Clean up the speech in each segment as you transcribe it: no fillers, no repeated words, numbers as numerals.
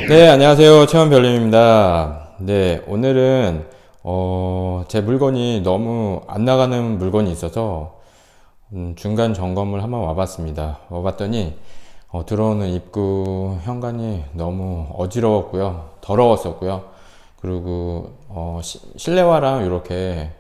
네, 안녕하세요. 체험별님입니다. 네, 오늘은 제 물건이 너무 안 나가는 물건이 있어서 중간 점검을 한번 와봤습니다. 와봤더니 들어오는 입구 현관이 너무 어지러웠고요, 더러웠었고요. 그리고 실내화랑 이렇게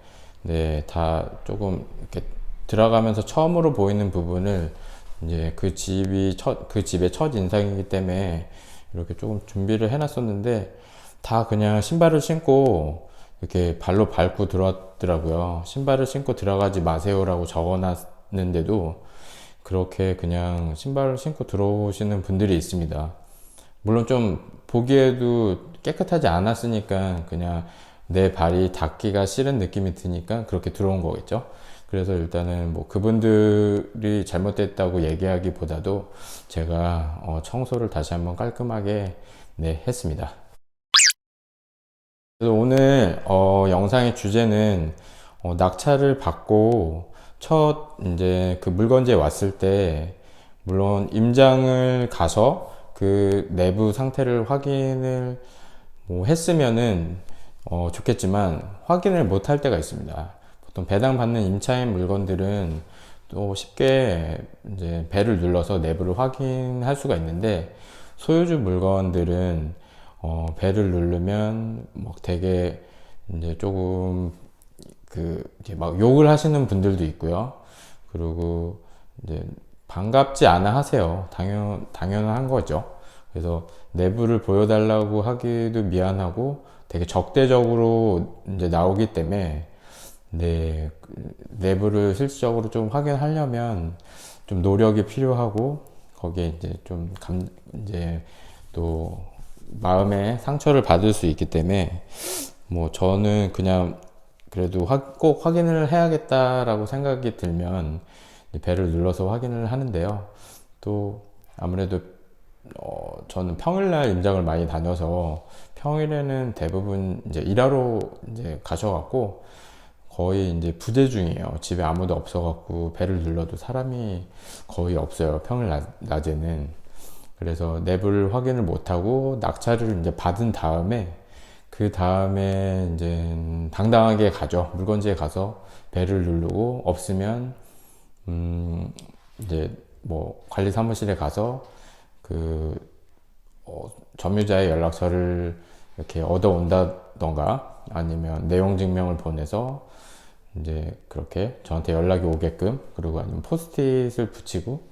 네, 다 조금 이렇게 들어가면서 처음으로 보이는 부분을 이제 그 집의 첫 인상이기 때문에 이렇게 조금 준비를 해놨었는데 다 그냥 신발을 신고 이렇게 발로 밟고 들어왔더라고요. 신발을 신고 들어가지 마세요라고 적어놨는데도 그렇게 그냥 신발을 신고 들어오시는 분들이 있습니다. 물론 좀 보기에도 깨끗하지 않았으니까 그냥 내 발이 닿기가 싫은 느낌이 드니까 그렇게 들어온 거겠죠. 그래서 일단은 뭐 그분들이 잘못됐다고 얘기하기보다도 제가 청소를 다시 한번 깔끔하게 네, 했습니다. 그래서 오늘 영상의 주제는 낙찰을 받고 첫 이제 그 물건지에 왔을 때 물론 임장을 가서 그 내부 상태를 확인을 뭐 했으면은 좋겠지만 확인을 못 할 때가 있습니다. 보통 배당받는 임차인 물건들은 또 쉽게 이제 배를 눌러서 내부를 확인할 수가 있는데 소유주 물건들은 배를 누르면 뭐 되게 이제 조금 그 이제 막 욕을 하시는 분들도 있고요. 그리고 이제 반갑지 않아 하세요. 당연한 거죠. 그래서 내부를 보여달라고 하기도 미안하고 되게 적대적으로 이제 나오기 때문에 네, 내부를 실질적으로 좀 확인하려면 좀 노력이 필요하고 거기에 이제 이제 또 마음에 상처를 받을 수 있기 때문에 뭐 저는 그냥 그래도 꼭 확인을 해야겠다라고 생각이 들면 배를 눌러서 확인을 하는데요. 또 아무래도 저는 평일날 임장을 많이 다녀서 평일에는 대부분 이제 일하러 이제 가셔갖고 거의 이제 부재 중이에요. 집에 아무도 없어갖고 배를 눌러도 사람이 거의 없어요. 낮에는. 그래서 내부를 확인을 못하고 낙찰을 이제 받은 다음에 그 다음에 이제 당당하게 가죠. 물건지에 가서 배를 누르고 없으면 이제 뭐 관리 사무실에 가서 그 점유자의 연락처를 이렇게 얻어온다던가 아니면 내용 증명을 보내서 이제 그렇게 저한테 연락이 오게끔 그리고 아니면 포스트잇을 붙이고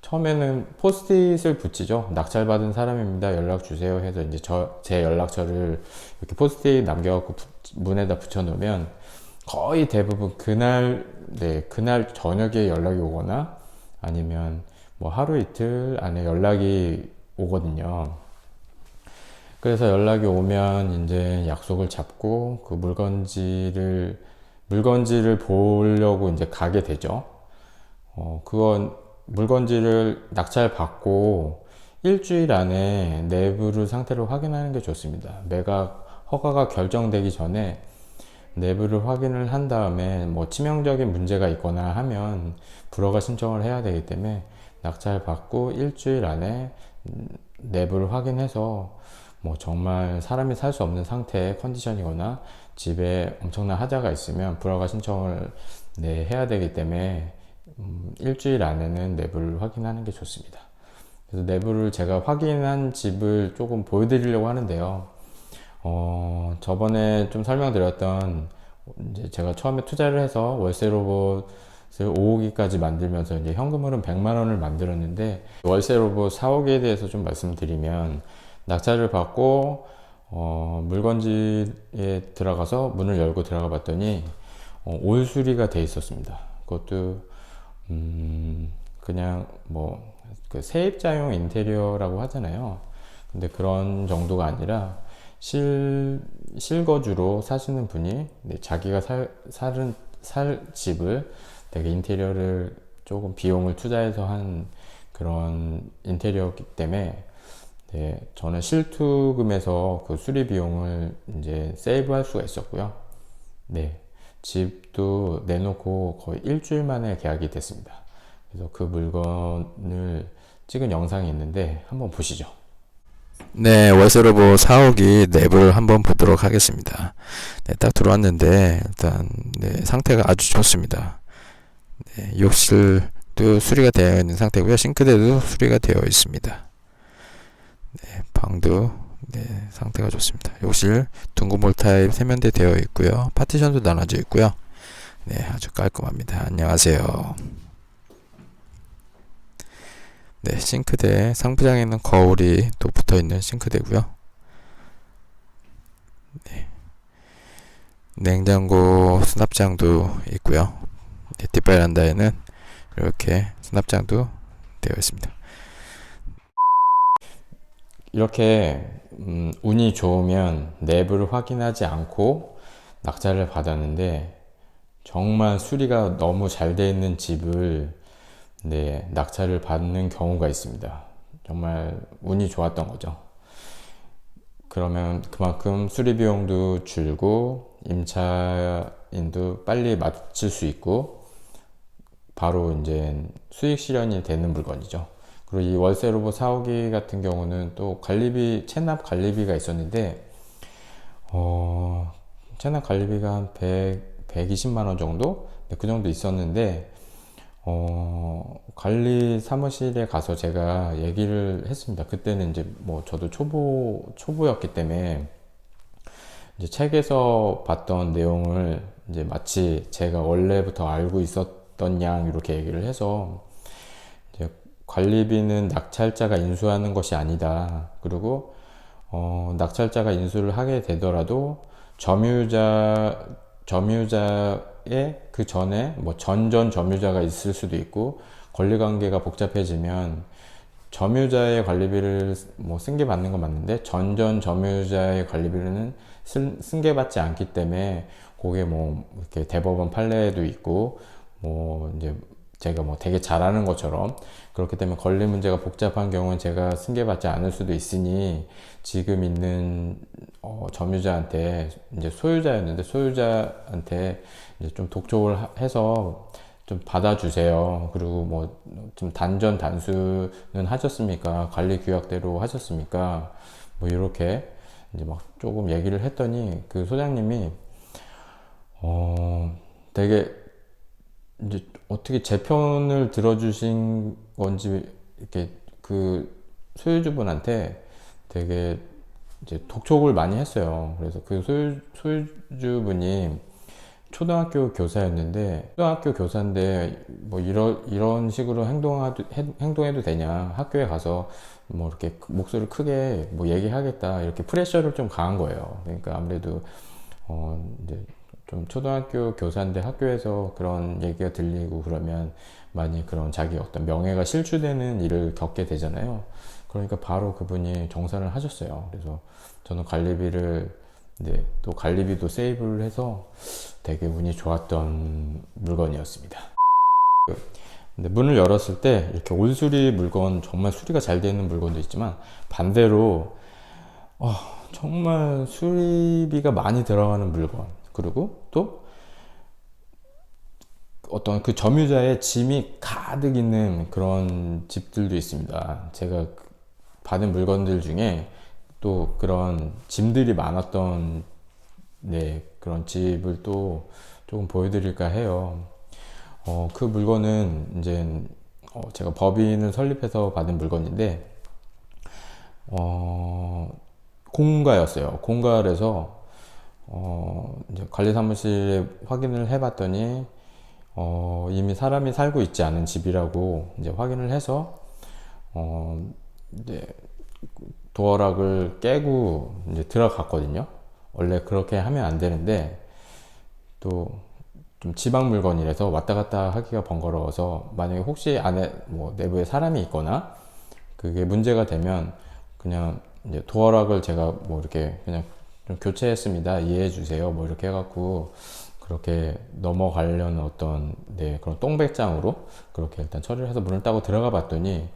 처음에는 포스트잇을 붙이죠. 낙찰받은 사람입니다. 연락 주세요 해서 이제 제 연락처를 이렇게 포스트잇 남겨갖고 문에다 붙여놓으면 거의 대부분 그날 저녁에 연락이 오거나 아니면 뭐 하루 이틀 안에 연락이 오거든요. 그래서 연락이 오면 이제 약속을 잡고 그 물건지를 보려고 이제 가게 되죠. 그건 물건지를 낙찰 받고 일주일 안에 내부를 상태를 확인하는 게 좋습니다. 매각 허가가 결정되기 전에 내부를 확인을 한 다음에 뭐 치명적인 문제가 있거나 하면 불허가 신청을 해야 되기 때문에 낙찰 받고 일주일 안에 내부를 확인해서 뭐 정말 사람이 살 수 없는 상태의 컨디션이거나 집에 엄청난 하자가 있으면 불허가 신청을 해야 되기 때문에 일주일 안에는 내부를 확인하는 게 좋습니다. 그래서 내부를 제가 확인한 집을 조금 보여드리려고 하는데요. 저번에 좀 설명드렸던 이제 제가 처음에 투자를 해서 월세 로봇을 5호기까지 만들면서 이제 현금으로는 100만 원을 만들었는데 월세 로봇 4호기에 대해서 좀 말씀드리면 낙찰을 받고 물건지에 들어가서 문을 열고 들어가 봤더니 올 수리가 돼 있었습니다. 그것도 그냥 뭐 그 세입자용 인테리어라고 하잖아요. 근데 그런 정도가 아니라 실거주로 사시는 분이 자기가 살 집을 되게 인테리어를 조금 비용을 투자해서 한 그런 인테리어이기 때문에 네, 저는 실투금에서 그 수리 비용을 이제 세이브할 수가 있었고요. 네, 집도 내놓고 거의 일주일 만에 계약이 됐습니다. 그래서 그 물건을 찍은 영상이 있는데 한번 보시죠. 네, 월세로보 4호기 내부를 한번 보도록 하겠습니다. 네, 딱 들어왔는데 일단 네, 상태가 아주 좋습니다. 네, 욕실도 수리가 되어 있는 상태고요. 싱크대도 수리가 되어 있습니다. 네, 방도 네, 상태가 좋습니다. 욕실 둥근몰 타입 세면대 되어 있고요. 파티션도 나눠져 있고요. 네, 아주 깔끔합니다. 안녕하세요. 네, 싱크대 상부장에는 거울이 또 붙어 있는 싱크대고요. 네, 냉장고 수납장도 있고요. 네, 뒷베란다에는 이렇게 수납장도 되어 있습니다. 이렇게 운이 좋으면 내부를 확인하지 않고 낙찰을 받았는데 정말 수리가 너무 잘 돼 있는 집을 네, 낙찰을 받는 경우가 있습니다. 정말 운이 좋았던 거죠. 그러면 그만큼 수리 비용도 줄고 임차인도 빨리 마칠 수 있고 바로 이제 수익 실현이 되는 물건이죠. 그리고 이 월세 로봇 4호기 같은 경우는 또 관리비, 체납 관리비가 있었는데 체납 관리비가 한 120만 원 정도? 네, 그 정도 있었는데 관리 사무실에 가서 제가 얘기를 했습니다. 그때는 이제 뭐 저도 초보였기 때문에 이제 책에서 봤던 내용을 이제 마치 제가 원래부터 알고 있었던 양 이렇게 얘기를 해서 이제 관리비는 낙찰자가 인수하는 것이 아니다. 그리고 낙찰자가 인수를 하게 되더라도 점유자의 그 전에 뭐 전전 점유자가 있을 수도 있고 권리관계가 복잡해지면 점유자의 관리비를 뭐 승계받는 건 맞는데 전전 점유자의 관리비는 승계받지 않기 때문에 그게 뭐 이렇게 대법원 판례도 있고 뭐 이제 제가 뭐 되게 잘하는 것처럼 그렇기 때문에 권리 문제가 복잡한 경우는 제가 승계받지 않을 수도 있으니 지금 있는 점유자한테 이제 소유자였는데 소유자한테 이제 좀 독촉을 해서 좀 받아주세요. 그리고 뭐 좀 단전 단수는 하셨습니까? 관리 규약대로 하셨습니까? 뭐 이렇게 이제 막 조금 얘기를 했더니 그 소장님이 되게 이제 어떻게 제 편을 들어주신 건지 이렇게 그 소유주분한테 되게 이제 독촉을 많이 했어요. 그래서 그 소유주분이 초등학교 교사였는데 초등학교 교사인데 뭐 이런 식으로 행동해도 되냐 학교에 가서 뭐 이렇게 목소리를 크게 뭐 얘기하겠다 이렇게 프레셔를 좀 가한 거예요. 그러니까 아무래도 이제 좀 초등학교 교사인데 학교에서 그런 얘기가 들리고 그러면 많이 그런 자기 어떤 명예가 실추되는 일을 겪게 되잖아요. 그러니까 바로 그분이 정산을 하셨어요. 그래서 저는 관리비를 네, 또 관리비도 세이브를 해서 되게 운이 좋았던 물건이었습니다. 근데 문을 열었을 때 이렇게 온수리 물건 정말 수리가 잘 되어 있는 물건도 있지만 반대로 정말 수리비가 많이 들어가는 물건 그리고 또 어떤 그 점유자의 짐이 가득 있는 그런 집들도 있습니다. 제가 받은 물건들 중에 또 그런 짐들이 많았던 네, 그런 집을 또 조금 보여드릴까 해요. 그 물건은 이제 제가 법인을 설립해서 받은 물건인데 공가였어요. 공가에서 이제 관리사무실에 확인을 해봤더니 이미 사람이 살고 있지 않은 집이라고 이제 확인을 해서 이제 도어락을 깨고 이제 들어갔거든요. 원래 그렇게 하면 안 되는데 또 좀 지방 물건이라서 왔다 갔다 하기가 번거로워서 만약에 혹시 안에 뭐 내부에 사람이 있거나 그게 문제가 되면 그냥 이제 도어락을 제가 뭐 이렇게 그냥 좀 교체했습니다. 이해해 주세요. 뭐 이렇게 해갖고 그렇게 넘어가려는 어떤 네 그런 똥배짱으로 그렇게 일단 처리를 해서 문을 따고 들어가 봤더니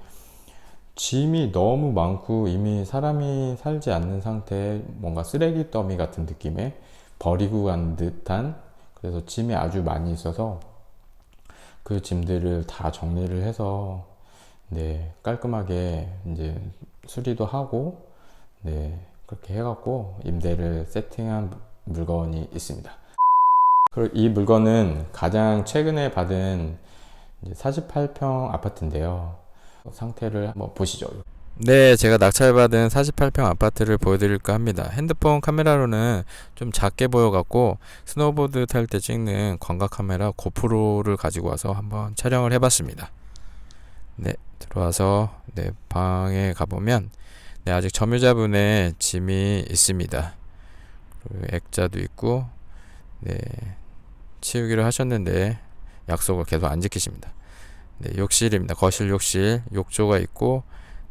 짐이 너무 많고 이미 사람이 살지 않는 상태에 뭔가 쓰레기 더미 같은 느낌의 버리고 간 듯한 그래서 짐이 아주 많이 있어서 그 짐들을 다 정리를 해서 네 깔끔하게 이제 수리도 하고 네, 그렇게 해갖고 임대를 세팅한 물건이 있습니다. 그리고 이 물건은 가장 최근에 받은 이제 48평 아파트인데요. 상태를 한번 보시죠. 네, 제가 낙찰받은 48평 아파트를 보여드릴까 합니다. 핸드폰 카메라로는 좀 작게 보여갖고 스노보드 탈 때 찍는 광각 카메라 고프로를 가지고 와서 한번 촬영을 해봤습니다. 네, 들어와서 네, 방에 가보면 네, 아직 점유자분의 짐이 있습니다. 그리고 액자도 있고 네, 치우기로 하셨는데 약속을 계속 안 지키십니다. 네, 욕실입니다. 거실 욕실, 욕조가 있고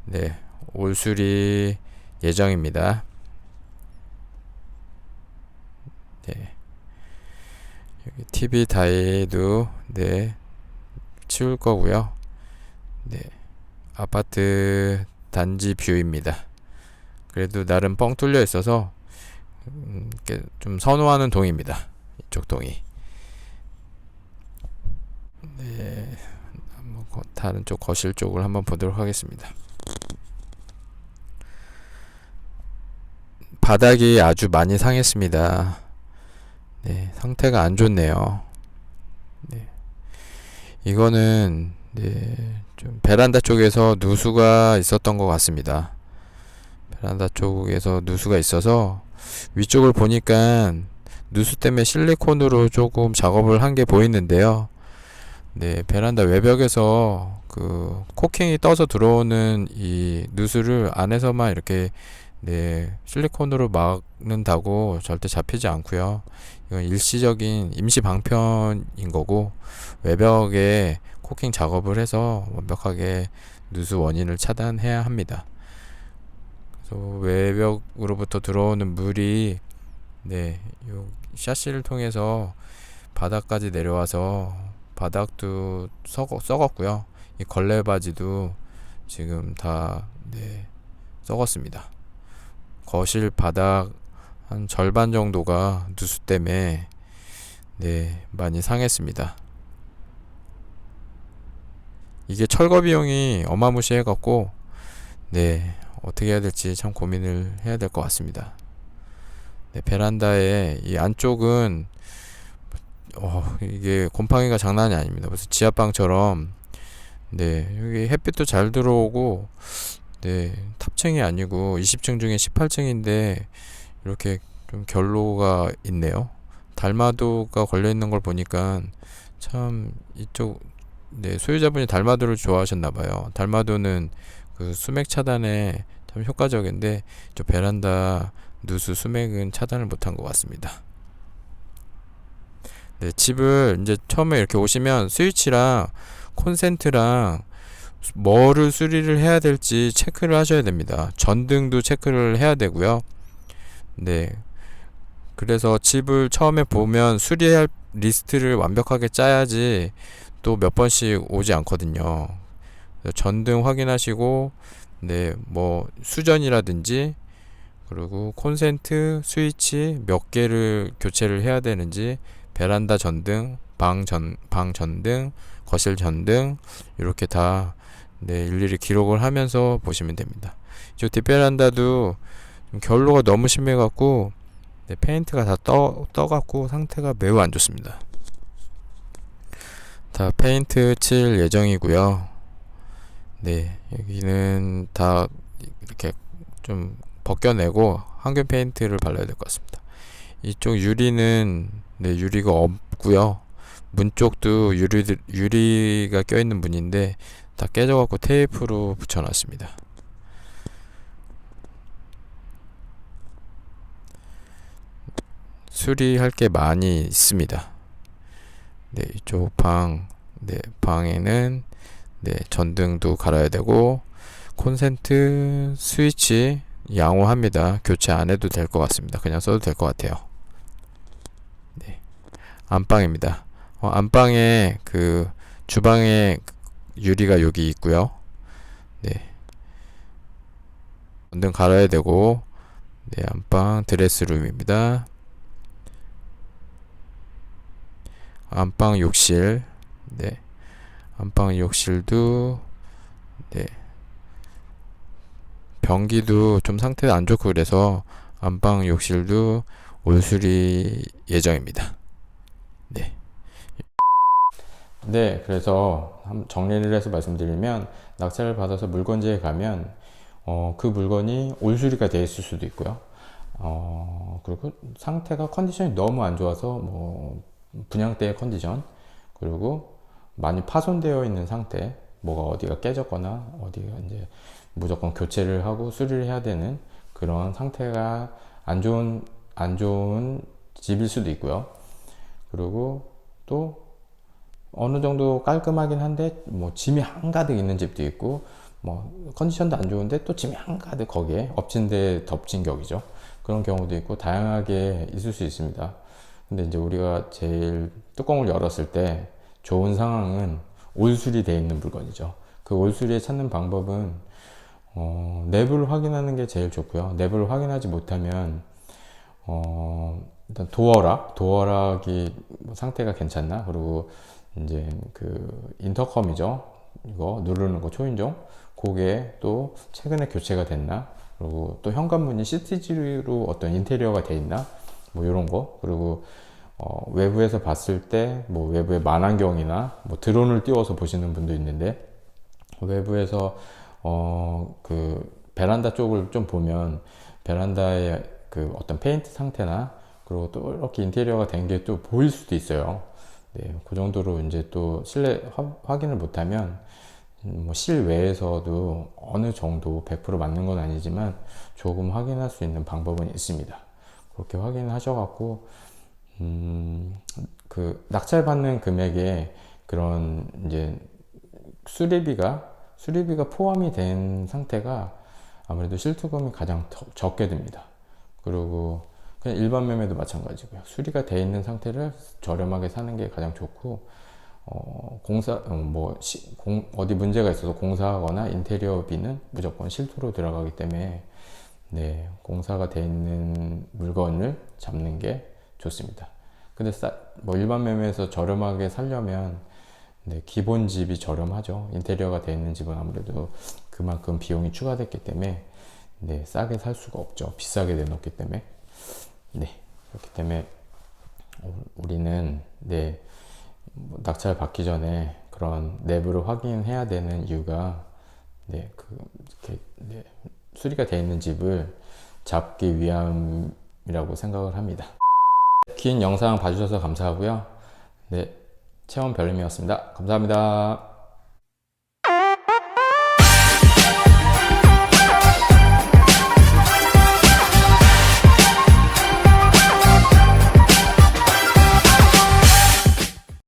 네, 올수리 예정입니다. 네, 여기 TV 다이도 네, 치울 거고요. 네, 아파트 단지 뷰입니다. 그래도 나름 뻥 뚫려 있어서 좀 선호하는 동입니다. 이쪽 동이. 네, 다른 쪽 거실 쪽을 한번 보도록 하겠습니다. 바닥이 아주 많이 상했습니다. 네, 상태가 안 좋네요. 네, 이거는 네, 좀 베란다 쪽에서 누수가 있었던 것 같습니다. 베란다 쪽에서 누수가 있어서 위쪽을 보니까 누수 때문에 실리콘으로 조금 작업을 한 게 보이는데요. 네, 베란다 외벽에서 그 코킹이 떠서 들어오는 이 누수를 안에서만 이렇게 네, 실리콘으로 막는다고 절대 잡히지 않고요. 이건 일시적인 임시 방편인 거고 외벽에 코킹 작업을 해서 완벽하게 누수 원인을 차단해야 합니다. 그래서 외벽으로부터 들어오는 물이 네, 요 샤시를 통해서 바닥까지 내려와서 바닥도 썩었고요. 이 걸레 바지도 지금 다 네, 썩었습니다. 거실 바닥 한 절반 정도가 누수 때문에 네, 많이 상했습니다. 이게 철거 비용이 어마무시해 갖고 네, 어떻게 해야 될지 참 고민을 해야 될 것 같습니다. 네, 베란다의 이 안쪽은 이게 곰팡이가 장난이 아닙니다. 무슨 지하방처럼 네, 여기 햇빛도 잘 들어오고 네, 탑층이 아니고 20층 중에 18층인데 이렇게 좀 결로가 있네요. 달마도가 걸려 있는 걸 보니까 참 이쪽 네, 소유자분이 달마도를 좋아하셨나 봐요. 달마도는 그 수맥 차단에 참 효과적인데 저 베란다 누수 수맥은 차단을 못한 것 같습니다. 네, 집을 이제 처음에 이렇게 오시면 스위치랑 콘센트랑 뭐를 수리를 해야 될지 체크를 하셔야 됩니다. 전등도 체크를 해야 되고요. 네. 그래서 집을 처음에 보면 수리할 리스트를 완벽하게 짜야지 또 몇 번씩 오지 않거든요. 전등 확인하시고, 네, 뭐, 수전이라든지, 그리고 콘센트, 스위치 몇 개를 교체를 해야 되는지, 베란다 전등, 방 전등, 거실 전등, 이렇게 다, 네, 일일이 기록을 하면서 보시면 됩니다. 저 뒷베란다도 결로가 너무 심해갖고, 네, 페인트가 다 떠갖고 상태가 매우 안 좋습니다. 다 페인트 칠 예정이고요. 네, 여기는 다 이렇게 좀 벗겨내고 항균 페인트를 발라야 될 것 같습니다. 이쪽 유리는 네, 유리가 없고요. 문 쪽도 유리가 껴있는 문인데 다 깨져갖고 테이프로 붙여놨습니다. 수리할 게 많이 있습니다. 네, 이쪽 네, 방에는 네, 전등도 갈아야 되고 콘센트, 스위치 양호합니다. 교체 안 해도 될 것 같습니다. 그냥 써도 될 것 같아요. 네, 안방입니다. 안방에 그 주방에 유리가 여기 있고요. 네, 전등 갈아야 되고 네, 안방 드레스룸입니다. 안방 욕실, 네, 안방 욕실도 네, 변기도 좀 상태가 안 좋고 그래서 안방 욕실도 올 수리 예정입니다. 네. 네, 그래서 정리를 해서 말씀드리면 낙찰을 받아서 물건지에 가면 그 물건이 올수리가 돼 있을 수도 있고요. 그리고 상태가 컨디션이 너무 안 좋아서 뭐 분양대의 컨디션, 그리고 많이 파손되어 있는 상태, 뭐가 어디가 깨졌거나 어디가 이제 무조건 교체를 하고 수리를 해야 되는 그런 상태가 안 좋은 집일 수도 있고요. 그리고 또 어느 정도 깔끔하긴 한데 뭐 짐이 한가득 있는 집도 있고, 뭐 컨디션도 안 좋은데 또 짐이 한가득 거기에 엎친 데 덮친 격이죠. 그런 경우도 있고 다양하게 있을 수 있습니다. 근데 이제 우리가 제일 뚜껑을 열었을 때 좋은 상황은 올수리 되어 있는 물건이죠. 그 올수리에 찾는 방법은 내부를 확인하는 게 제일 좋고요. 내부를 확인하지 못하면 일단 도어락이 뭐 상태가 괜찮나, 그리고 이제 그 인터컴이죠. 이거 누르는 거 초인종, 그게 또 최근에 교체가 됐나, 그리고 또 현관문이 CTG로 어떤 인테리어가 돼 있나, 뭐 이런 거. 그리고 외부에서 봤을 때 뭐 외부에 만안경이나 뭐 드론을 띄워서 보시는 분도 있는데, 외부에서 그 베란다 쪽을 좀 보면 베란다의 그 어떤 페인트 상태나, 그리고 또 이렇게 인테리어가 된 게 또 보일 수도 있어요. 네, 그 정도로 이제 또 실내 확인을 못하면 뭐 실외에서도 어느 정도 100% 맞는 건 아니지만 조금 확인할 수 있는 방법은 있습니다. 그렇게 확인하셔갖고 그 낙찰받는 금액에 그런 이제 수리비가 포함이 된 상태가 아무래도 실투금이 가장 적게 듭니다. 그리고 그냥 일반 매매도 마찬가지고요. 수리가 돼 있는 상태를 저렴하게 사는 게 가장 좋고, 어디 문제가 있어서 공사하거나 인테리어비는 무조건 실투로 들어가기 때문에, 네, 공사가 돼 있는 물건을 잡는 게 좋습니다. 근데 뭐 일반 매매에서 저렴하게 살려면, 네, 기본 집이 저렴하죠. 인테리어가 돼 있는 집은 아무래도 그만큼 비용이 추가됐기 때문에, 네, 싸게 살 수가 없죠. 비싸게 내놓기 때문에. 네, 그렇기 때문에 우리는, 네, 뭐 낙찰 받기 전에 그런 내부를 확인해야 되는 이유가, 네, 이렇게, 네, 수리가 되어 있는 집을 잡기 위함이라고 생각을 합니다. 긴 영상 봐주셔서 감사하고요. 네, 체험 별님이었습니다. 감사합니다.